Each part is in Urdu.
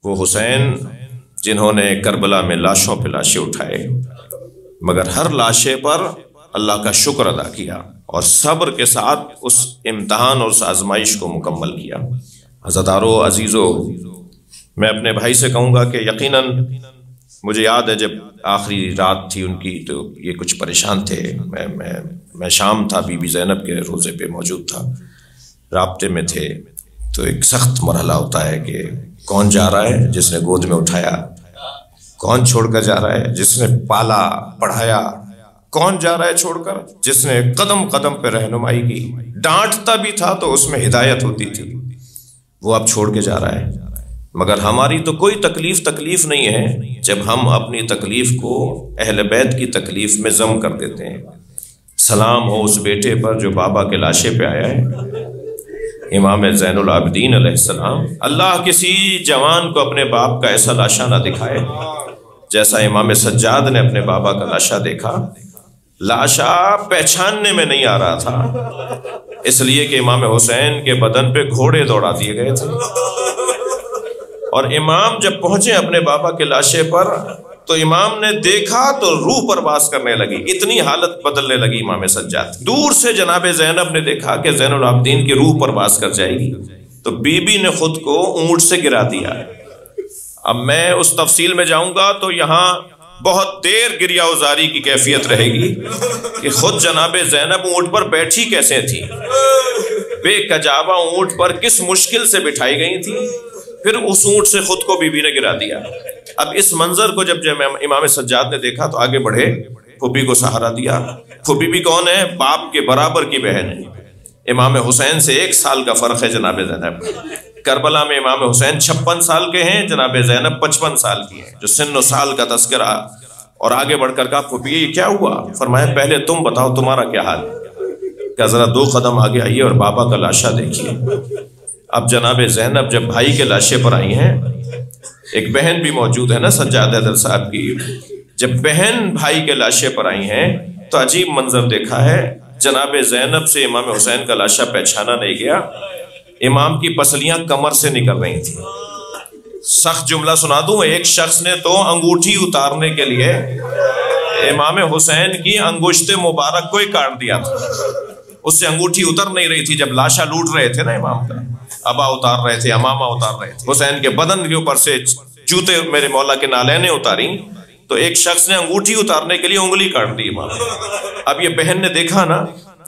وہ حسین جنہوں نے کربلا میں لاشوں پہ لاشیں اٹھائے، مگر ہر لاشے پر اللہ کا شکر ادا کیا اور صبر کے ساتھ اس امتحان اور اس آزمائش کو مکمل کیا۔ عزادارو، عزیزو، میں اپنے بھائی سے کہوں گا کہ یقیناً مجھے یاد ہے جب آخری رات تھی ان کی تو یہ کچھ پریشان تھے، میں شام تھا، بی بی زینب کے روزے پہ موجود تھا، رابطے میں تھے، تو ایک سخت مرحلہ ہوتا ہے کہ کون جا رہا ہے جس نے گود میں اٹھایا، کون چھوڑ کر جا رہا ہے جس نے پالا پڑھایا، کون جا رہا ہے چھوڑ کر جس نے قدم قدم پہ رہنمائی کی، ڈانٹتا بھی تھا تو اس میں ہدایت ہوتی تھی، وہ اب چھوڑ کے جا رہا ہے۔ مگر ہماری تو کوئی تکلیف نہیں ہے جب ہم اپنی تکلیف کو اہل بیت کی تکلیف میں ضم کر دیتے ہیں۔ سلام ہو اس بیٹے پر جو بابا کے لاشے پہ آیا ہے، امام زین العابدین علیہ السلام۔ اللہ کسی جوان کو اپنے باپ کا ایسا لاشا نہ دکھائے جیسا امام سجاد نے اپنے بابا کا لاشا دیکھا۔ لاشا پہچاننے میں نہیں آ رہا تھا، اس لیے کہ امام حسین کے بدن پہ گھوڑے دوڑا دیے گئے تھے، اور امام جب پہنچے اپنے بابا کے لاشے پر تو امام نے دیکھا تو روح پرواز کرنے لگی، اتنی حالت بدلنے لگی امام سجاد۔ دور سے جناب زینب نے دیکھا کہ زین العابدین کی روح پرواز کر جائے گی، تو بی بی نے خود کو اونٹ سے گرا دیا۔ اب میں اس تفصیل میں جاؤں گا تو یہاں بہت دیر گریہ ازاری کی کیفیت رہے گی کہ خود جناب زینب اونٹ پر بیٹھی کیسے تھی، بے کجاوا اونٹ پر کس مشکل سے بٹھائی گئی تھی، پھر اس اونٹ سے خود کو بی بی نے گرا دیا۔ اب اس منظر کو جب امام سجاد نے دیکھا تو آگے بڑھے، پھوپھی کو سہارا دیا۔ پھوپھی بھی کون ہے؟ باپ کے برابر کی بہن ہے، امام حسین سے 1 سال کا فرق ہے جناب زینب۔ کربلا میں امام حسین 56 سال کے ہیں، جناب زینب 55 سال کی ہیں، جو سن و سال کا تذکرہ۔ اور آگے بڑھ کر کہا پھوپھی یہ کیا ہوا؟ فرمایا پہلے تم بتاؤ تمہارا کیا حال ہے؟ کہ ذرا 2 قدم آگے آئیے اور بابا کا لاشا دیکھیے۔ اب جناب زینب جب بھائی کے لاشے پر آئی ہیں، ایک بہن بھی موجود ہے نا سجاد حیدر صاحب کی، جب بہن بھائی کے لاشے پر آئی ہیں تو عجیب منظر دیکھا ہے۔ جناب زینب سے امام حسین کا لاشا پہچانا نہیں گیا، امام کی پسلیاں کمر سے نکل رہی تھیں۔ سخت جملہ سنا دوں، ایک شخص نے تو انگوٹھی اتارنے کے لیے امام حسین کی انگشت مبارک کو ہی کاٹ دیا تھا، اس سے انگوٹھی اتر نہیں رہی تھی۔ جب لاشا لوٹ رہے تھے نا امام کا، ابا اتار رہے تھے، امامہ اتار رہے تھے، حسین کے بدن کے اوپر سے جوتے میرے مولا کے نالینیں اتاری، تو ایک شخص نے انگوٹھی اتارنے کے لیے انگلی کاٹ دی امام۔ اب یہ بہن نے دیکھا نا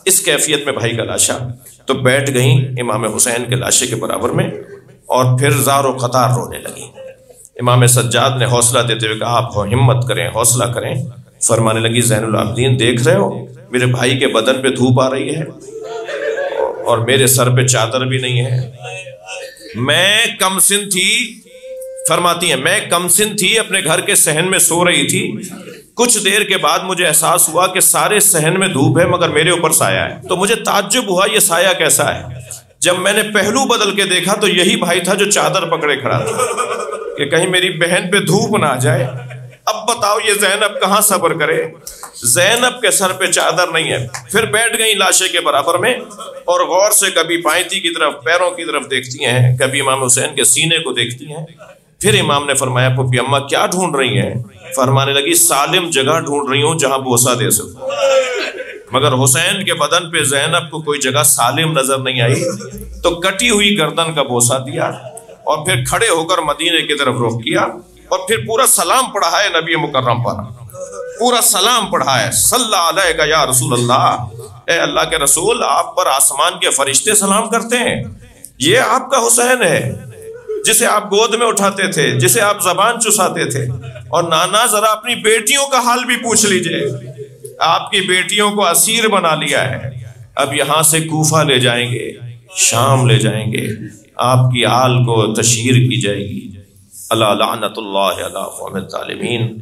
اس کیفیت میں بھائی کا لاشا، تو بیٹھ گئیں امام حسین کے لاشے کے برابر میں اور پھر زار و قطار رونے لگی۔ امام سجاد نے حوصلہ دیتے ہوئے کہا آپ ہمت کریں، حوصلہ کریں۔ فرمانے لگی زین العابدین دیکھ رہے ہو میرے بھائی کے بدن پہ دھوپ آ رہی ہے اور میرے سر پہ چادر بھی نہیں ہے، میں کم سن تھی، فرماتی ہیں میں کم سن تھی، اپنے گھر کے صحن میں سو رہی تھی، کچھ دیر کے بعد مجھے احساس ہوا کہ سارے صحن میں دھوپ ہے مگر میرے اوپر سایہ ہے، تو مجھے تعجب ہوا یہ سایہ کیسا ہے۔ جب میں نے پہلو بدل کے دیکھا تو یہی بھائی تھا جو چادر پکڑے کھڑا تھا کہ کہیں میری بہن پہ دھوپ نہ آ جائے۔ اب بتاؤ یہ زینب کہاں صبر کرے، زینب کے سر پہ چادر نہیں ہے۔ پھر بیٹھ گئی لاشے کے برابر میں اور غور سے کبھی پائنتی کی طرف، پیروں کی طرف دیکھتی ہیں، کبھی امام حسین کے سینے کو دیکھتی ہیں۔ پھر امام نے فرمایا پھوپھی اماں کیا ڈھونڈ رہی ہیں؟ فرمانے لگی سالم جگہ ڈھونڈ رہی ہوں جہاں بوسہ دے سکوں، مگر حسین کے بدن پہ زینب کو کوئی جگہ سالم نظر نہیں آئی، تو کٹی ہوئی گردن کا بوسہ دیا اور پھر کھڑے ہو کر مدینے کی طرف رخ کیا اور پھر پورا سلام پڑھا ہے نبی مکرم پر، پورا سلام پڑھا ہے، صلی علیہ یا رسول اللہ، اے اللہ کے رسول آپ پر آسمان کے فرشتے سلام کرتے ہیں، یہ آپ کا حسین ہے جسے آپ گود میں اٹھاتے تھے، جسے آپ زبان چساتے تھے۔ اور نانا ذرا اپنی بیٹیوں کا حال بھی پوچھ لیجئے، آپ کی بیٹیوں کو اسیر بنا لیا ہے، اب یہاں سے کوفہ لے جائیں گے، شام لے جائیں گے، آپ کی آل کو تشہیر کی جائے گی۔ اللہ لعنت اللہ علی قوم الظالمین۔